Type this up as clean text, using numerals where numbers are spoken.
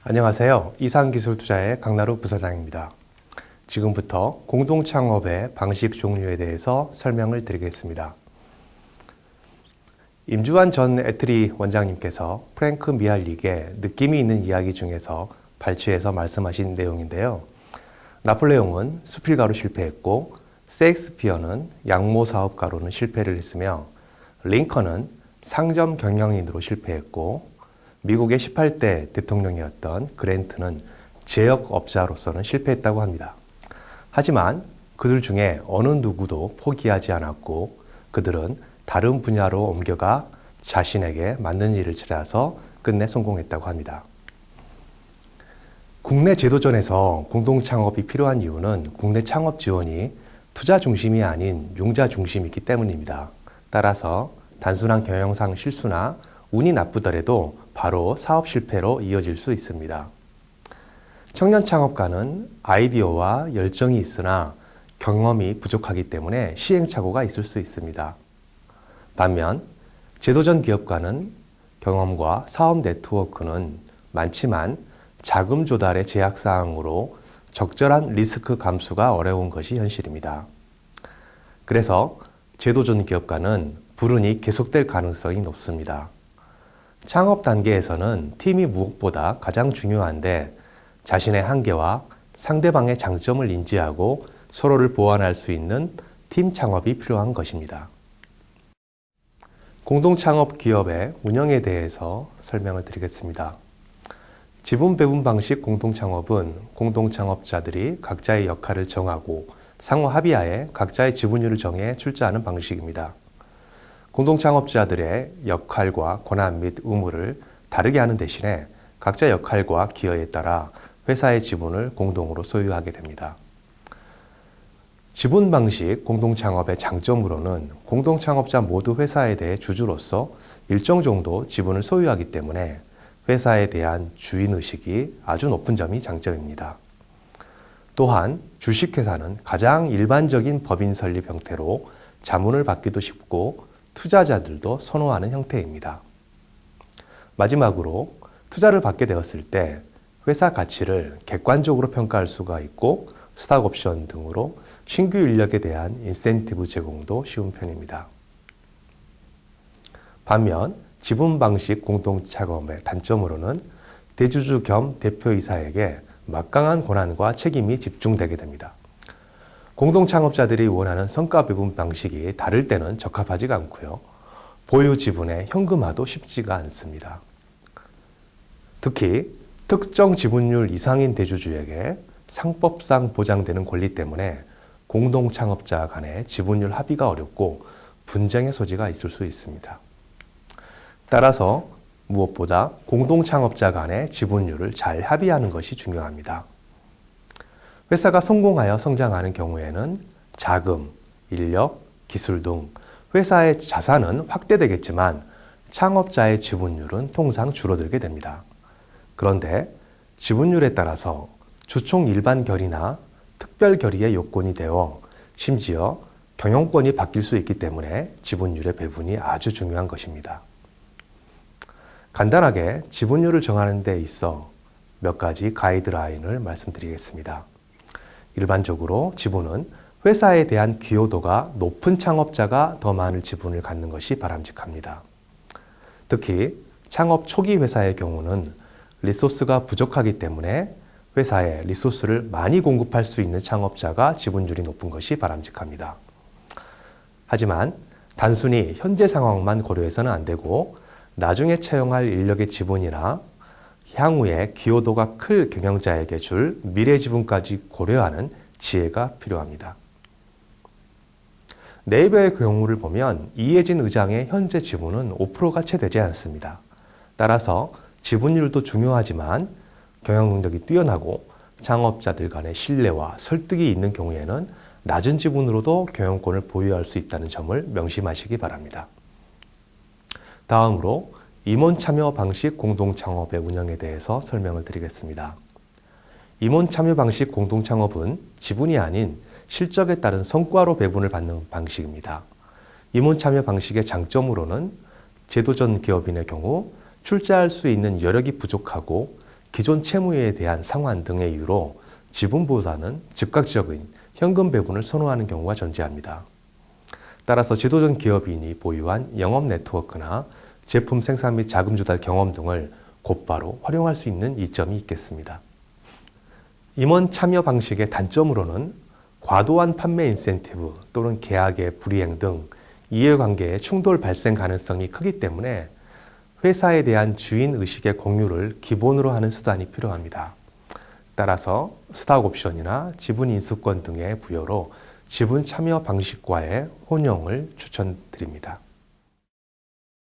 안녕하세요. 이상기술투자의 강나루 부사장입니다. 지금부터 공동창업의 방식 종류에 대해서 설명을 드리겠습니다. 임주환 전 애트리 원장님께서 프랭크 미할릭의 느낌이 있는 이야기 중에서 발췌해서 말씀하신 내용인데요. 나폴레옹은 수필가로 실패했고 셰익스피어는 양모 사업가로는 실패를 했으며 링컨은 상점 경영인으로 실패했고 미국의 18대 대통령이었던 그랜트는 제역업자로서는 실패했다고 합니다. 하지만 그들 중에 어느 누구도 포기하지 않았고 그들은 다른 분야로 옮겨가 자신에게 맞는 일을 찾아서 끝내 성공했다고 합니다. 국내 제도전에서 공동창업이 필요한 이유는 국내 창업 지원이 투자 중심이 아닌 융자 중심이기 때문입니다. 따라서 단순한 경영상 실수나 운이 나쁘더라도 바로 사업 실패로 이어질 수 있습니다. 청년 창업가는 아이디어와 열정이 있으나 경험이 부족하기 때문에 시행착오가 있을 수 있습니다. 반면 제도전 기업가는 경험과 사업 네트워크는 많지만 자금 조달의 제약사항으로 적절한 리스크 감수가 어려운 것이 현실입니다. 그래서 제도전 기업가는 불운이 계속될 가능성이 높습니다. 창업 단계에서는 팀이 무엇보다 가장 중요한데 자신의 한계와 상대방의 장점을 인지하고 서로를 보완할 수 있는 팀 창업이 필요한 것입니다. 공동창업 기업의 운영에 대해서 설명을 드리겠습니다. 지분 배분 방식 공동창업은 공동창업자들이 각자의 역할을 정하고 상호 합의하에 각자의 지분율을 정해 출자하는 방식입니다. 공동창업자들의 역할과 권한 및 의무를 다르게 하는 대신에 각자 역할과 기여에 따라 회사의 지분을 공동으로 소유하게 됩니다. 지분 방식 공동창업의 장점으로는 공동창업자 모두 회사에 대해 주주로서 일정 정도 지분을 소유하기 때문에 회사에 대한 주인의식이 아주 높은 점이 장점입니다. 또한 주식회사는 가장 일반적인 법인 설립 형태로 자문을 받기도 쉽고 투자자들도 선호하는 형태입니다. 마지막으로 투자를 받게 되었을 때 회사 가치를 객관적으로 평가할 수가 있고 스탁옵션 등으로 신규 인력에 대한 인센티브 제공도 쉬운 편입니다. 반면 지분 방식 공동창업의 단점으로는 대주주 겸 대표이사에게 막강한 권한과 책임이 집중되게 됩니다. 공동창업자들이 원하는 성과 배분 방식이 다를 때는 적합하지가 않고요. 보유 지분의 현금화도 쉽지가 않습니다. 특히 특정 지분율 이상인 대주주에게 상법상 보장되는 권리 때문에 공동창업자 간의 지분율 합의가 어렵고 분쟁의 소지가 있을 수 있습니다. 따라서 무엇보다 공동창업자 간의 지분율을 잘 합의하는 것이 중요합니다. 회사가 성공하여 성장하는 경우에는 자금, 인력, 기술 등 회사의 자산은 확대되겠지만 창업자의 지분율은 통상 줄어들게 됩니다. 그런데 지분율에 따라서 주총 일반 결의나 특별 결의의 요건이 되어 심지어 경영권이 바뀔 수 있기 때문에 지분율의 배분이 아주 중요한 것입니다. 간단하게 지분율을 정하는 데 있어 몇 가지 가이드라인을 말씀드리겠습니다. 일반적으로 지분은 회사에 대한 기여도가 높은 창업자가 더 많은 지분을 갖는 것이 바람직합니다. 특히 창업 초기 회사의 경우는 리소스가 부족하기 때문에 회사에 리소스를 많이 공급할 수 있는 창업자가 지분율이 높은 것이 바람직합니다. 하지만 단순히 현재 상황만 고려해서는 안 되고 나중에 채용할 인력의 지분이나 향후에 기여도가 클 경영자에게 줄 미래 지분까지 고려하는 지혜가 필요합니다. 네이버의 경우를 보면 이해진 의장의 현재 지분은 5%가 채 되지 않습니다. 따라서 지분율도 중요하지만 경영 능력이 뛰어나고 창업자들 간의 신뢰와 설득이 있는 경우에는 낮은 지분으로도 경영권을 보유할 수 있다는 점을 명심하시기 바랍니다. 다음으로 임원 참여 방식 공동창업의 운영에 대해서 설명을 드리겠습니다. 임원 참여 방식 공동창업은 지분이 아닌 실적에 따른 성과로 배분을 받는 방식입니다. 임원 참여 방식의 장점으로는 제도전 기업인의 경우 출자할 수 있는 여력이 부족하고 기존 채무에 대한 상환 등의 이유로 지분보다는 즉각적인 현금 배분을 선호하는 경우가 존재합니다. 따라서 지도적 기업인이 보유한 영업 네트워크나 제품 생산 및 자금 조달 경험 등을 곧바로 활용할 수 있는 이점이 있겠습니다. 임원 참여 방식의 단점으로는 과도한 판매 인센티브 또는 계약의 불이행 등 이해관계의 충돌 발생 가능성이 크기 때문에 회사에 대한 주인 의식의 공유를 기본으로 하는 수단이 필요합니다. 따라서 스탁 옵션이나 지분 인수권 등의 부여로 지분 참여 방식과의 혼용을 추천드립니다.